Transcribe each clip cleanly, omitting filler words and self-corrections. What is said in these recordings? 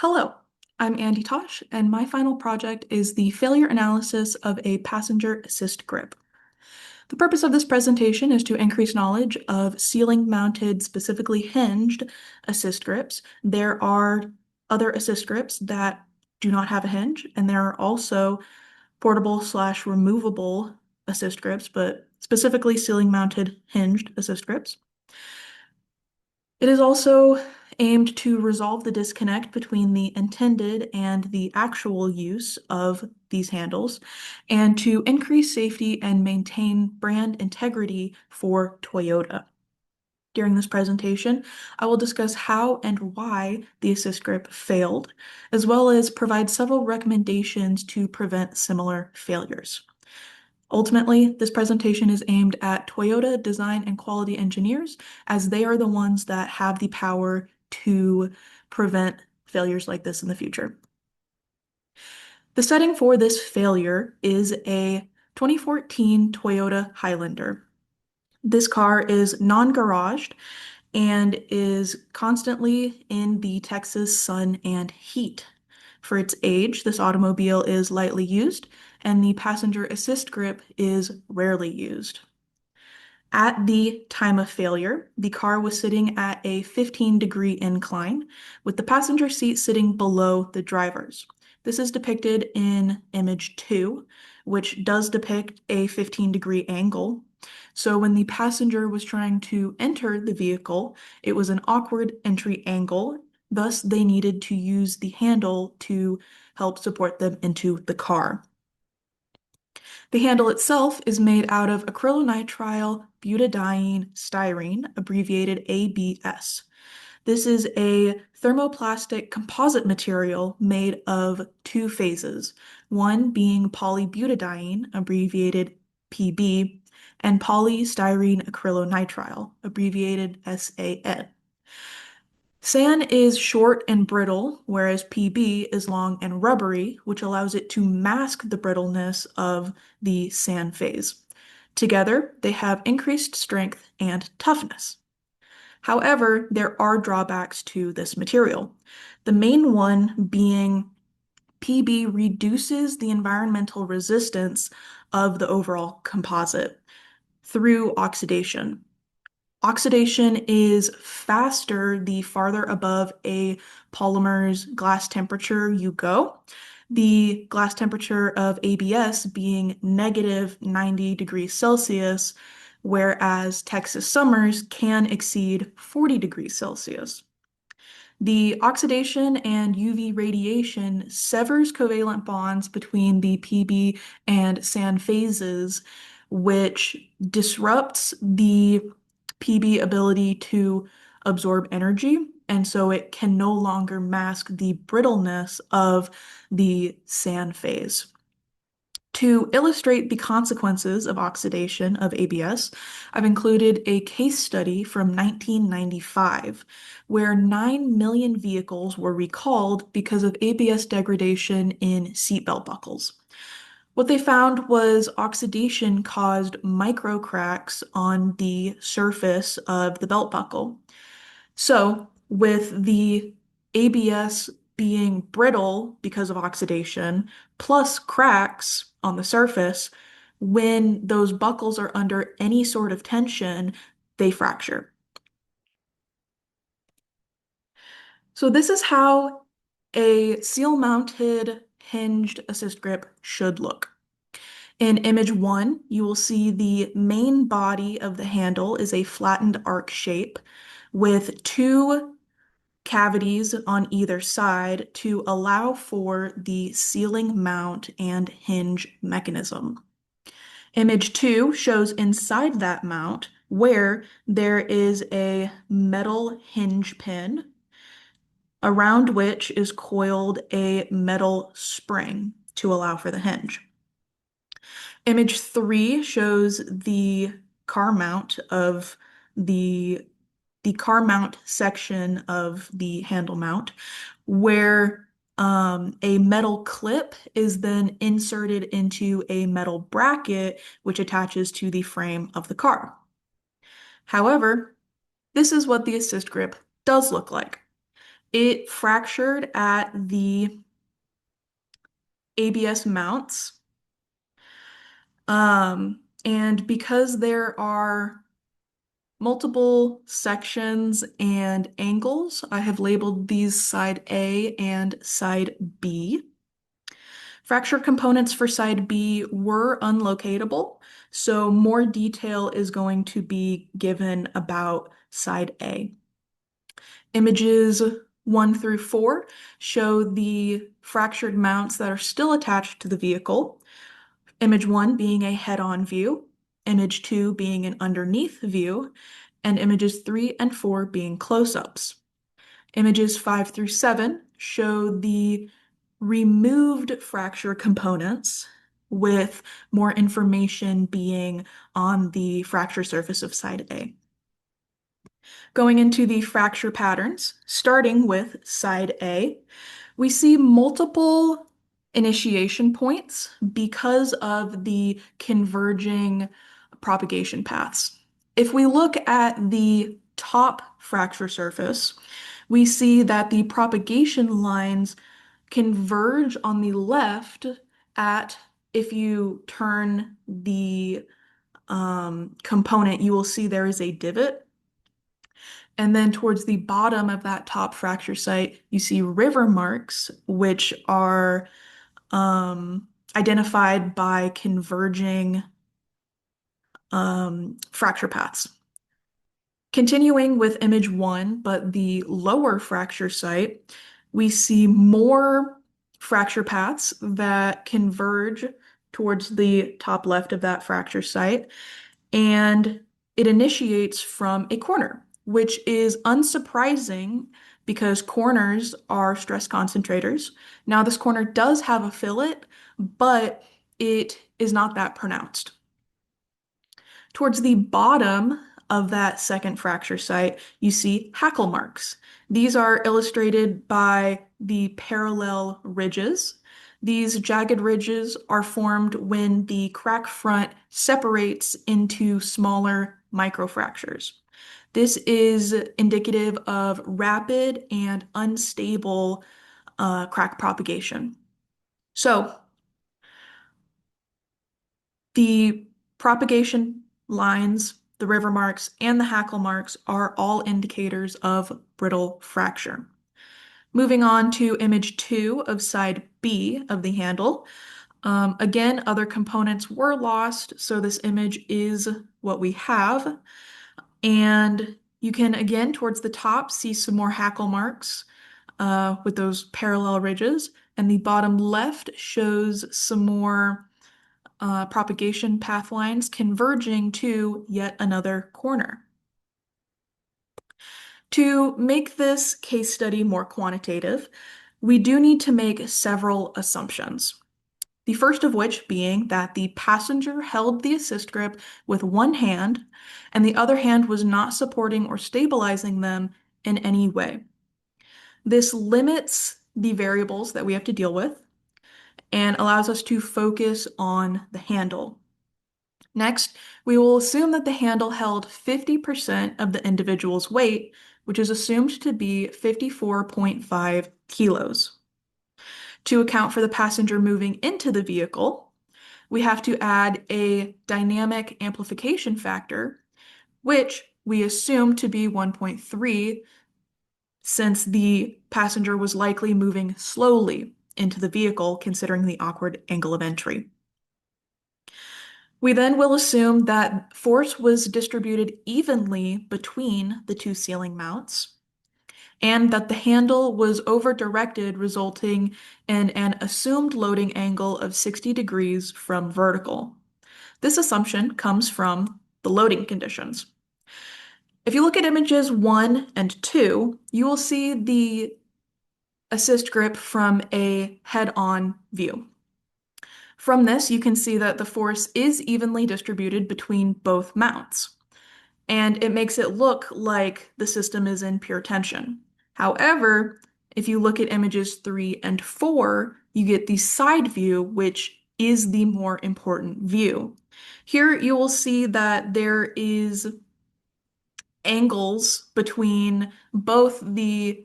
Hello, I'm Andy Tosh, and my final project is the failure analysis of a passenger assist grip. The purpose of this presentation is to increase knowledge of ceiling-mounted, specifically hinged assist grips. There are other assist grips that do not have a hinge, and there are also portable/removable assist grips, but specifically ceiling-mounted hinged assist grips. It is also aimed to resolve the disconnect between the intended and the actual use of these handles, and to increase safety and maintain brand integrity for Toyota. During this presentation, I will discuss how and why the assist grip failed, as well as provide several recommendations to prevent similar failures. Ultimately, this presentation is aimed at Toyota design and quality engineers, as they are the ones that have the power to prevent failures like this in the future. The setting for this failure is a 2014 Toyota Highlander. This car is non-garaged and is constantly in the Texas sun and heat. For its age, this automobile is lightly used, and the passenger assist grip is rarely used. At the time of failure, the car was sitting at a 15-degree incline, with the passenger seat sitting below the driver's. This is depicted in image 2, which does depict a 15-degree angle. So when the passenger was trying to enter the vehicle, it was an awkward entry angle. Thus, they needed to use the handle to help support them into the car. The handle itself is made out of acrylonitrile butadiene styrene, abbreviated ABS. This is a thermoplastic composite material made of two phases, one being polybutadiene, abbreviated PB, and polystyrene acrylonitrile, abbreviated SAN. SAN is short and brittle, whereas PB is long and rubbery, which allows it to mask the brittleness of the SAN phase. Together, they have increased strength and toughness. However, there are drawbacks to this material. The main one being PB reduces the environmental resistance of the overall composite through oxidation. Oxidation is faster the farther above a polymer's glass temperature you go. The glass temperature of ABS being negative 90 degrees Celsius, whereas Texas summers can exceed 40 degrees Celsius. The oxidation and UV radiation severs covalent bonds between the PB and SAN phases, which disrupts the PB ability to absorb energy, and so it can no longer mask the brittleness of the SAN phase. To illustrate the consequences of oxidation of ABS, I've included a case study from 1995 where 9 million vehicles were recalled because of ABS degradation in seatbelt buckles. What they found was oxidation caused micro cracks on the surface of the belt buckle. So, with the ABS being brittle because of oxidation, plus cracks on the surface, when those buckles are under any sort of tension, they fracture. So, this is how a seal-mounted hinged assist grip should look. In image 1, you will see the main body of the handle is a flattened arc shape with two cavities on either side to allow for the sealing mount and hinge mechanism. Image 2 shows inside that mount where there is a metal hinge pin around which is coiled a metal spring to allow for the hinge. Image 3 shows the car mount of the car mount section of the handle mount, where a metal clip is then inserted into a metal bracket, which attaches to the frame of the car. However, this is what the assist grip does look like. It fractured at the ABS mounts. And because there are multiple sections and angles, I have labeled these side A and side B. Fracture components for side B were unlocatable, so more detail is going to be given about side A. Images 1 through 4 show the fractured mounts that are still attached to the vehicle. Image 1 being a head-on view, image 2 being an underneath view, and images 3 and 4 being close-ups. Images 5 through 7 show the removed fracture components, with more information being on the fracture surface of side A. Going into the fracture patterns, starting with side A, we see multiple initiation points because of the converging propagation paths. If we look at the top fracture surface, we see that the propagation lines converge on the left at, if you turn the component, you will see there is a divot. And then towards the bottom of that top fracture site, you see river marks, which are identified by converging fracture paths. Continuing with image 1, but the lower fracture site, we see more fracture paths that converge towards the top left of that fracture site, and it initiates from a corner, which is unsurprising because corners are stress concentrators. Now, this corner does have a fillet, but it is not that pronounced. Towards the bottom of that second fracture site, you see hackle marks. These are illustrated by the parallel ridges. These jagged ridges are formed when the crack front separates into smaller microfractures. This is indicative of rapid and unstable crack propagation. So, the propagation lines, the river marks, and the hackle marks are all indicators of brittle fracture. Moving on to image 2 of side B of the handle. Again, other components were lost, so this image is what we have. And you can, again, towards the top, see some more hackle marks with those parallel ridges. And the bottom left shows some more propagation path lines converging to yet another corner. To make this case study more quantitative, we do need to make several assumptions. The first of which being that the passenger held the assist grip with one hand and the other hand was not supporting or stabilizing them in any way. This limits the variables that we have to deal with and allows us to focus on the handle. Next, we will assume that the handle held 50% of the individual's weight, which is assumed to be 54.5 kilos. To account for the passenger moving into the vehicle, we have to add a dynamic amplification factor, which we assume to be 1.3, since the passenger was likely moving slowly into the vehicle, considering the awkward angle of entry. We then will assume that force was distributed evenly between the two ceiling mounts, and that the handle was over-directed, resulting in an assumed loading angle of 60 degrees from vertical. This assumption comes from the loading conditions. If you look at images 1 and 2, you will see the assist grip from a head-on view. From this, you can see that the force is evenly distributed between both mounts, and it makes it look like the system is in pure tension. However, if you look at images 3 and 4, you get the side view, which is the more important view. Here you will see that there is angles between both the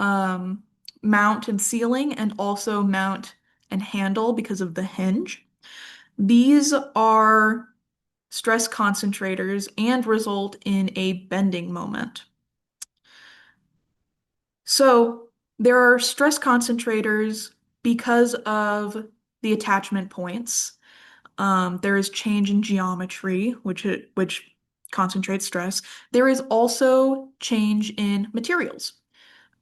um, mount and sealing, and also mount and handle because of the hinge. These are stress concentrators and result in a bending moment. So there are stress concentrators because of the attachment points. There is change in geometry, which concentrates stress. There is also change in materials.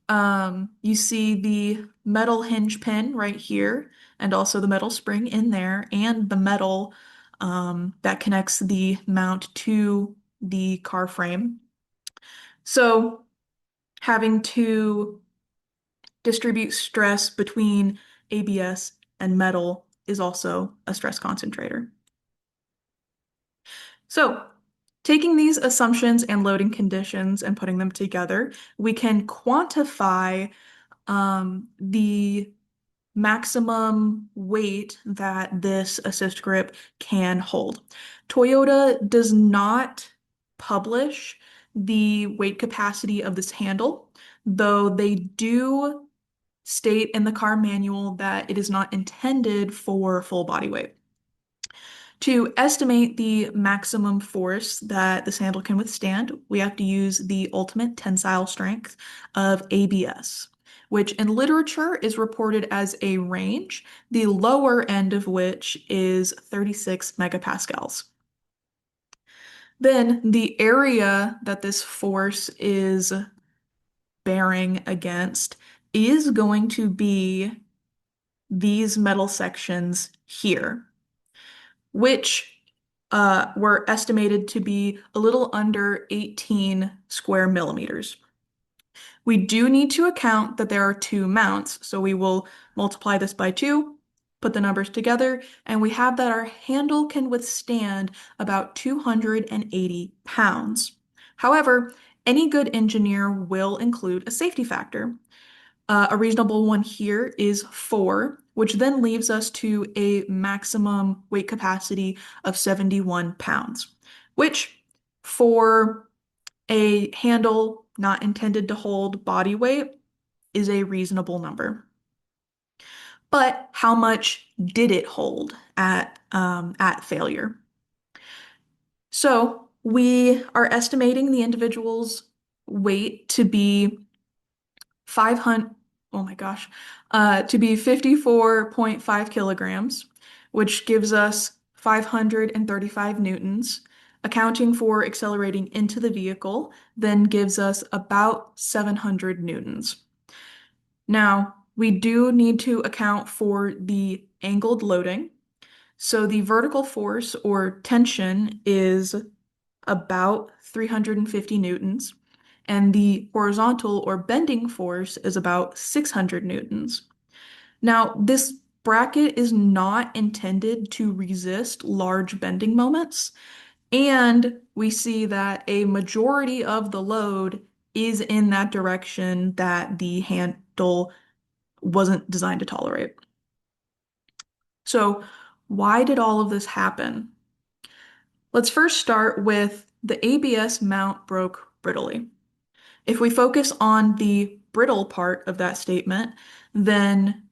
You see the metal hinge pin right here, and also the metal spring in there, and the metal that connects the mount to the car frame. So having to distribute stress between ABS and metal is also a stress concentrator. So, taking these assumptions and loading conditions and putting them together, we can quantify the maximum weight that this assist grip can hold. Toyota does not publish the weight capacity of this handle, though they do state in the car manual that it is not intended for full body weight. To estimate the maximum force that this handle can withstand, we have to use the ultimate tensile strength of ABS, which in literature is reported as a range, the lower end of which is 36 megapascals. Then the area that this force is bearing against is going to be these metal sections here, which were estimated to be a little under 18 square millimeters. We do need to account that there are two mounts, so we will multiply this by two, put the numbers together, and we have that our handle can withstand about 280 pounds. However, any good engineer will include a safety factor. A reasonable one here is 4, which then leaves us to a maximum weight capacity of 71 pounds, which for a handle not intended to hold body weight is a reasonable number. But how much did it hold at failure? So we are estimating the individual's weight to be 500, oh my gosh, to be 54.5 kilograms, which gives us 535 newtons. Accounting for accelerating into the vehicle then gives us about 700 newtons. Now, we do need to account for the angled loading. So the vertical force or tension is about 350 newtons, and the horizontal or bending force is about 600 newtons. Now, this bracket is not intended to resist large bending moments, and we see that a majority of the load is in that direction that the handle wasn't designed to tolerate. So, why did all of this happen? Let's first start with the ABS mount broke brittly. If we focus on the brittle part of that statement, then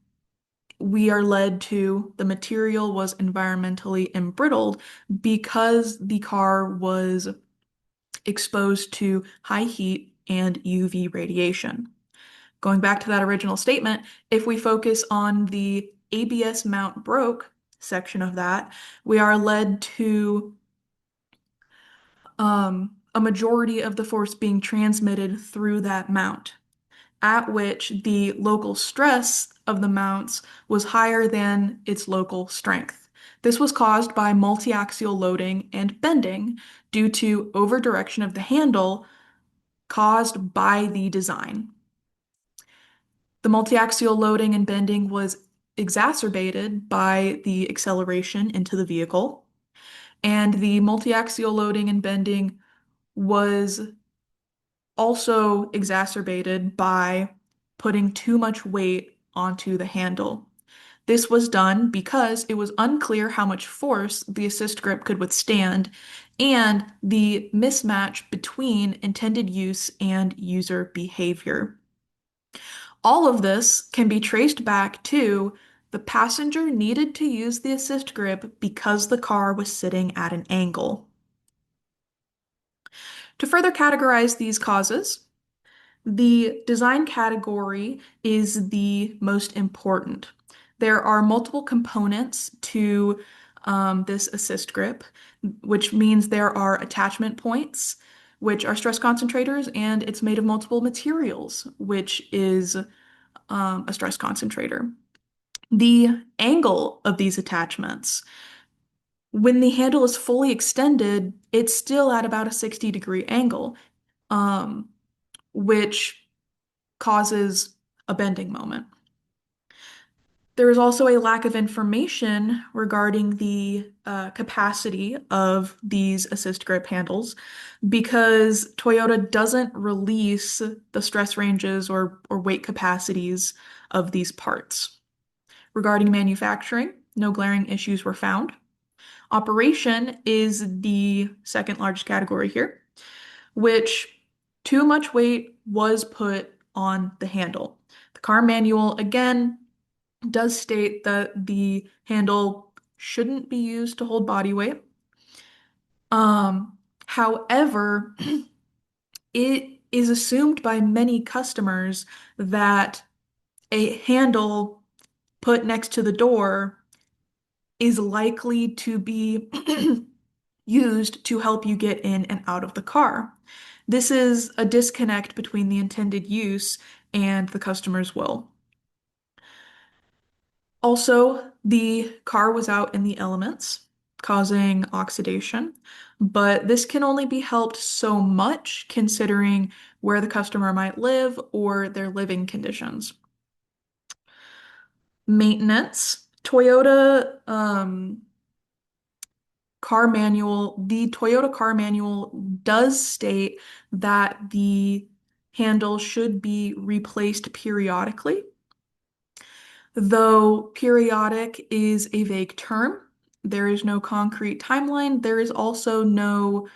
we are led to the material was environmentally embrittled because the car was exposed to high heat and UV radiation. Going back to that original statement, if we focus on the ABS mount broke section of that, we are led to a majority of the force being transmitted through that mount, at which the local stress of the mounts was higher than its local strength. This was caused by multi-axial loading and bending due to over-direction of the handle caused by the design. The multi-axial loading and bending was exacerbated by the acceleration into the vehicle, and the multi-axial loading and bending was also exacerbated by putting too much weight onto the handle. This was done because it was unclear how much force the assist grip could withstand and the mismatch between intended use and user behavior. All of this can be traced back to the passenger needed to use the assist grip because the car was sitting at an angle. To further categorize these causes, the design category is the most important. There are multiple components to this assist grip, which means there are attachment points, which are stress concentrators, and it's made of multiple materials, which is a stress concentrator. The angle of these attachments, when the handle is fully extended, it's still at about a 60-degree angle, um, which causes a bending moment. There is also a lack of information regarding the capacity of these assist grip handles because Toyota doesn't release the stress ranges or weight capacities of these parts. Regarding manufacturing, no glaring issues were found. Operation is the second largest category here, which too much weight was put on the handle. The car manual, again, does state that the handle shouldn't be used to hold body weight. However, it is assumed by many customers that a handle put next to the door is likely to be used to help you get in and out of the car. This is a disconnect between the intended use and the customer's will. Also, the car was out in the elements, causing oxidation, but this can only be helped so much considering where the customer might live or their living conditions. Maintenance. The Toyota car manual does state that the handle should be replaced periodically. Though periodic is a vague term, there is no concrete timeline. There is also no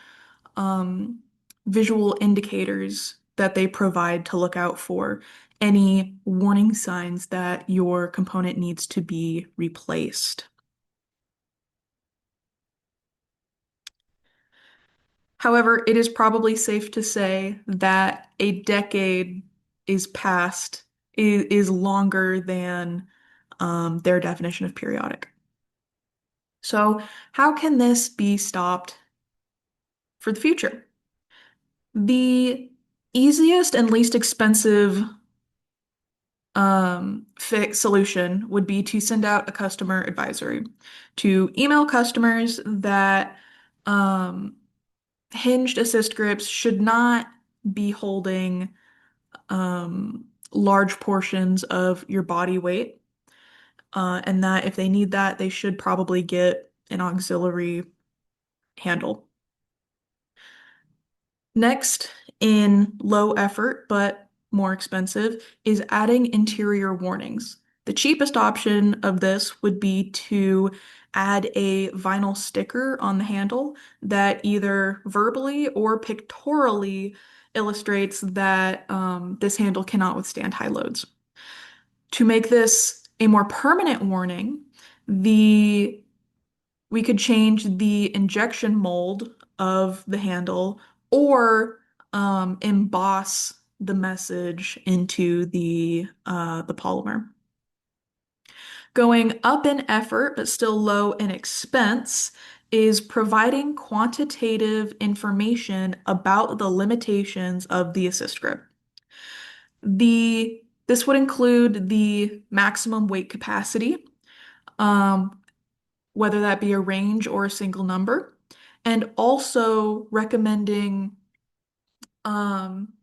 um, visual indicators that they provide to look out for any warning signs that your component needs to be replaced. However, it is probably safe to say that a decade is past, is longer than their definition of periodic. So, how can this be stopped for the future? The easiest and least expensive fix solution would be to send out a customer advisory to email customers that um, hinged assist grips should not be holding large portions of your body weight, and that if they need that, they should probably get an auxiliary handle. Next, in low effort but more expensive, is adding interior warnings. The cheapest option of this would be to add a vinyl sticker on the handle that either verbally or pictorially illustrates that this handle cannot withstand high loads. To make this a more permanent warning, the we could change the injection mold of the handle or emboss the message into the polymer. Going up in effort but still low in expense is providing quantitative information about the limitations of the assist grip. This would include the maximum weight capacity, um, whether that be a range or a single number, and also recommending um,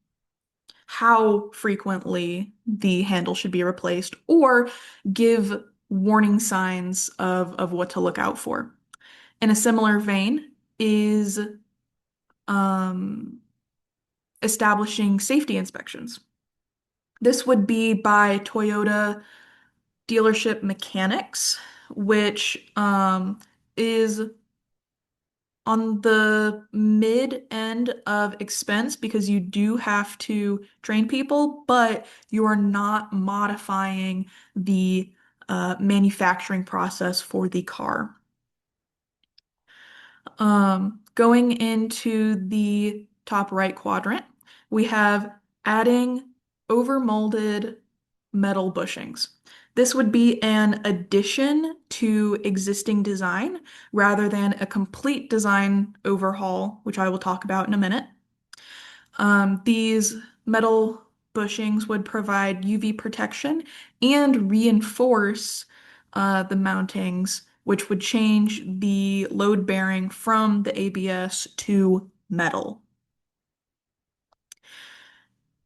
how frequently the handle should be replaced or give warning signs of what to look out for. In a similar vein is um, establishing safety inspections. This would be by Toyota dealership mechanics, which is on the mid end of expense because you do have to train people, but you are not modifying the manufacturing process for the car. Going into the top right quadrant, we have adding overmolded metal bushings. This would be an addition to existing design rather than a complete design overhaul, which I will talk about in a minute. These metal bushings would provide UV protection and reinforce the mountings, which would change the load bearing from the ABS to metal.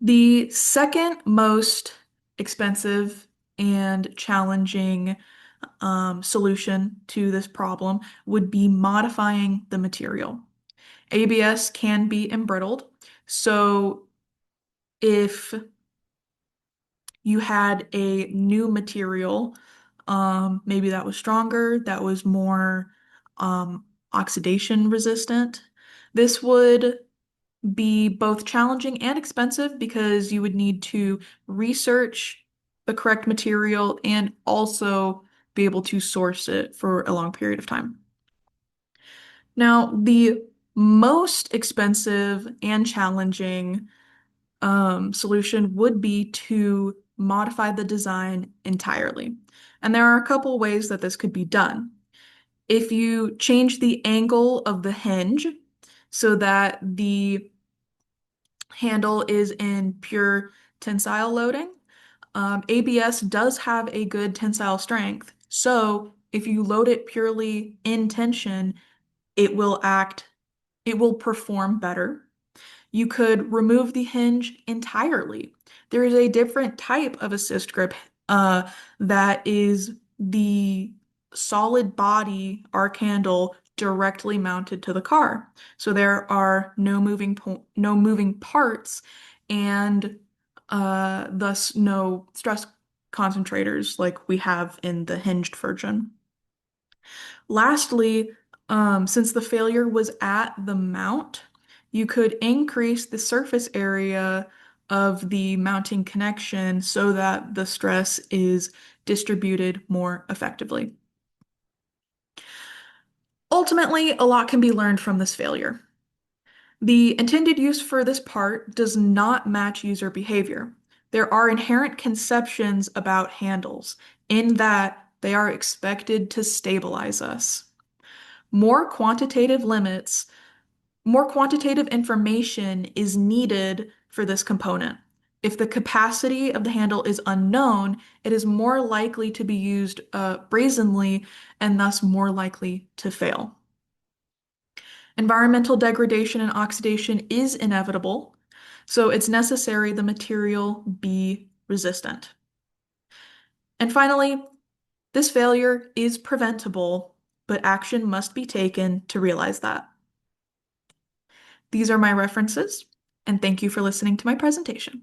The second most expensive and challenging solution to this problem would be modifying the material. ABS can be embrittled, so if you had a new material, maybe that was stronger, that was more oxidation resistant, this would be both challenging and expensive because you would need to research the correct material and also be able to source it for a long period of time. Now, the most expensive and challenging solution would be to modify the design entirely. And there are a couple ways that this could be done. If you change the angle of the hinge so that the handle is in pure tensile loading, ABS does have a good tensile strength. So if you load it purely in tension, it will it will perform better. You could remove the hinge entirely. There is a different type of assist grip that is the solid body arc handle directly mounted to the car. So there are no moving parts and thus no stress concentrators like we have in the hinged version. Lastly, since the failure was at the mount, you could increase the surface area of the mounting connection so that the stress is distributed more effectively. Ultimately, a lot can be learned from this failure. The intended use for this part does not match user behavior. There are inherent conceptions about handles in that they are expected to stabilize us. More quantitative limits, more quantitative information is needed for this component. If the capacity of the handle is unknown, it is more likely to be used brazenly and thus more likely to fail. Environmental degradation and oxidation is inevitable, so it's necessary the material be resistant. And finally, this failure is preventable, but action must be taken to realize that. These are my references, and thank you for listening to my presentation.